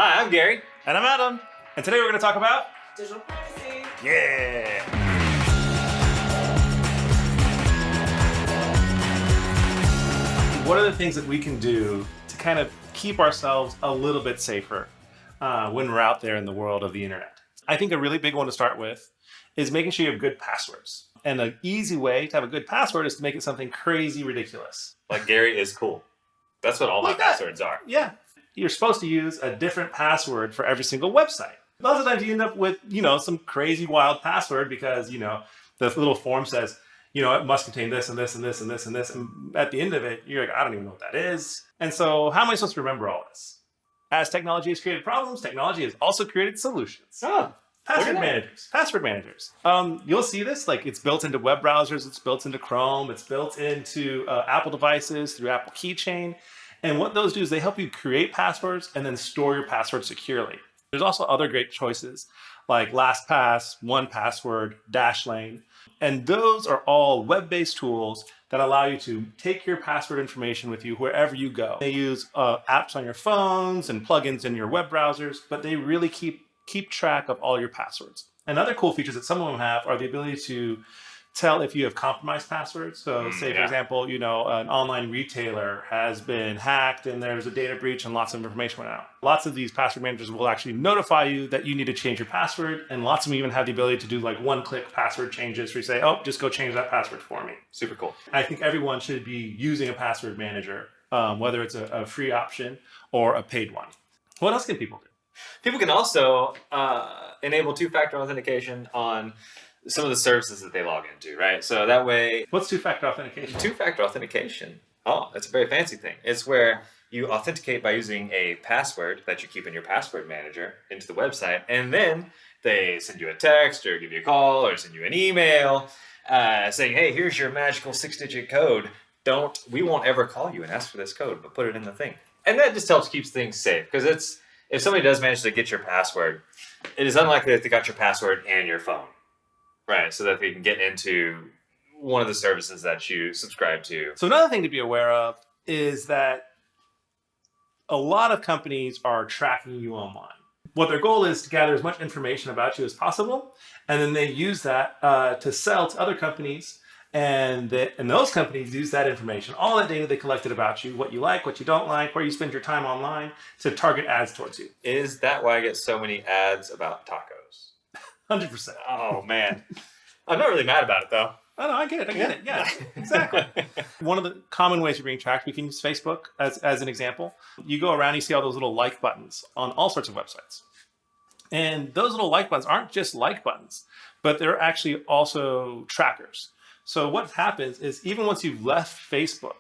Hi, I'm Gary. And I'm Adam. And today we're going to talk about digital privacy. Yeah. What are the things that we can do to kind of keep ourselves a little bit safer when we're out there in the world of the internet? I think a really big one to start with is making sure you have good passwords. And an easy way to have a good password is to make it something crazy ridiculous. Like Gary is cool. That's what all my passwords are. Yeah. You're supposed to use a different password for every single website. Lots of times you end up with, some crazy wild password because, the little form says, it must contain this and this and this and this and this. And at the end of it, you're like, I don't even know what that is. And so how am I supposed to remember all this? As technology has created problems, technology has also created solutions. Oh, Password managers. You'll see this, like it's built into web browsers, it's built into Chrome, it's built into Apple devices through Apple Keychain. And what those do is they help you create passwords and then store your password securely. There's also other great choices like LastPass, OnePassword, Dashlane. And those are all web-based tools that allow you to take your password information with you wherever you go. They use apps on your phones and plugins in your web browsers, but they really keep track of all your passwords. And other cool features that some of them have are the ability to tell if you have compromised passwords. So say, for example, an online retailer has been hacked and there's a data breach and lots of information went out. Lots of these password managers will actually notify you that you need to change your password. And lots of them even have the ability to do like one-click password changes where you say, oh, just go change that password for me. super cool. I think everyone should be using a password manager, whether it's a free option or a paid one. What else can people do? People can also enable two-factor authentication on some of the services that they log into, right? So that way... What's two-factor authentication? Two-factor authentication. Oh, it's a very fancy thing. It's where you authenticate by using a password that you keep in your password manager into the website, and then they send you a text or give you a call or send you an email saying, hey, here's your magical 6-digit code. We won't ever call you and ask for this code, but put it in the thing. And that just helps keep things safe because if somebody does manage to get your password, it is unlikely that they got your password and your phone. Right, so that they can get into one of the services that you subscribe to. So another thing to be aware of is that a lot of companies are tracking you online. What their goal is to gather as much information about you as possible, and then they use that to sell to other companies, and those companies use that information, all that data they collected about you, what you like, what you don't like, where you spend your time online, to target ads towards you. Is that why I get so many ads about tacos? 100%. Oh, man. I'm not really mad about it, though. Oh, no, I get it. Yeah, exactly. One of the common ways you're being tracked, we can use Facebook as an example. You go around, you see all those little like buttons on all sorts of websites. And those little like buttons aren't just like buttons, but they're actually also trackers. So what happens is even once you've left Facebook,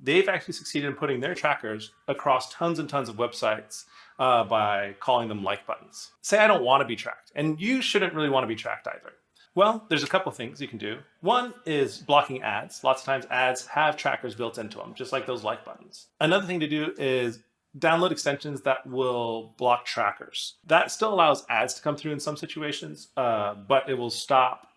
they've actually succeeded in putting their trackers across tons and tons of websites by calling them like buttons. Say I don't want to be tracked, and you shouldn't really want to be tracked either. Well, there's a couple things you can do. One is blocking ads. Lots of times ads have trackers built into them, just like those like buttons. Another thing to do is download extensions that will block trackers. That still allows ads to come through in some situations, but it will stop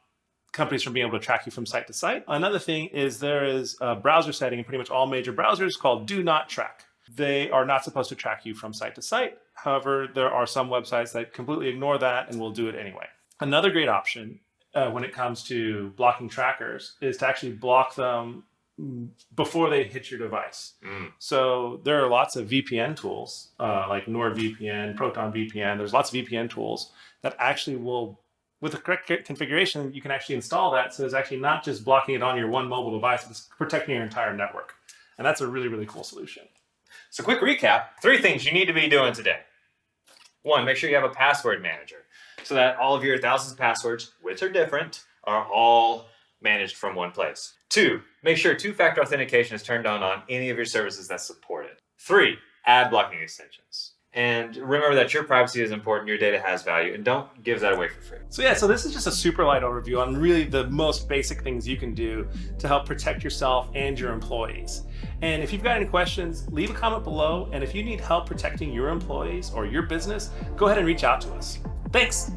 companies from being able to track you from site to site. Another thing is there is a browser setting in pretty much all major browsers called Do Not Track. They are not supposed to track you from site to site. However, there are some websites that completely ignore that and will do it anyway. Another great option when it comes to blocking trackers is to actually block them before they hit your device. So there are lots of VPN tools like NordVPN, ProtonVPN. There's lots of VPN tools that actually will, with the correct configuration, you can actually install that. So it's actually not just blocking it on your one mobile device, it's protecting your entire network. And that's a really, really cool solution. So quick recap, 3 things you need to be doing today. 1, make sure you have a password manager so that all of your thousands of passwords, which are different, are all managed from one place. 2, make sure two-factor authentication is turned on any of your services that support it. 3, ad blocking extensions. And remember that your privacy is important, your data has value, and don't give that away for free. So this is just a super light overview on really the most basic things you can do to help protect yourself and your employees. And if you've got any questions, leave a comment below. And if you need help protecting your employees or your business, go ahead and reach out to us. Thanks.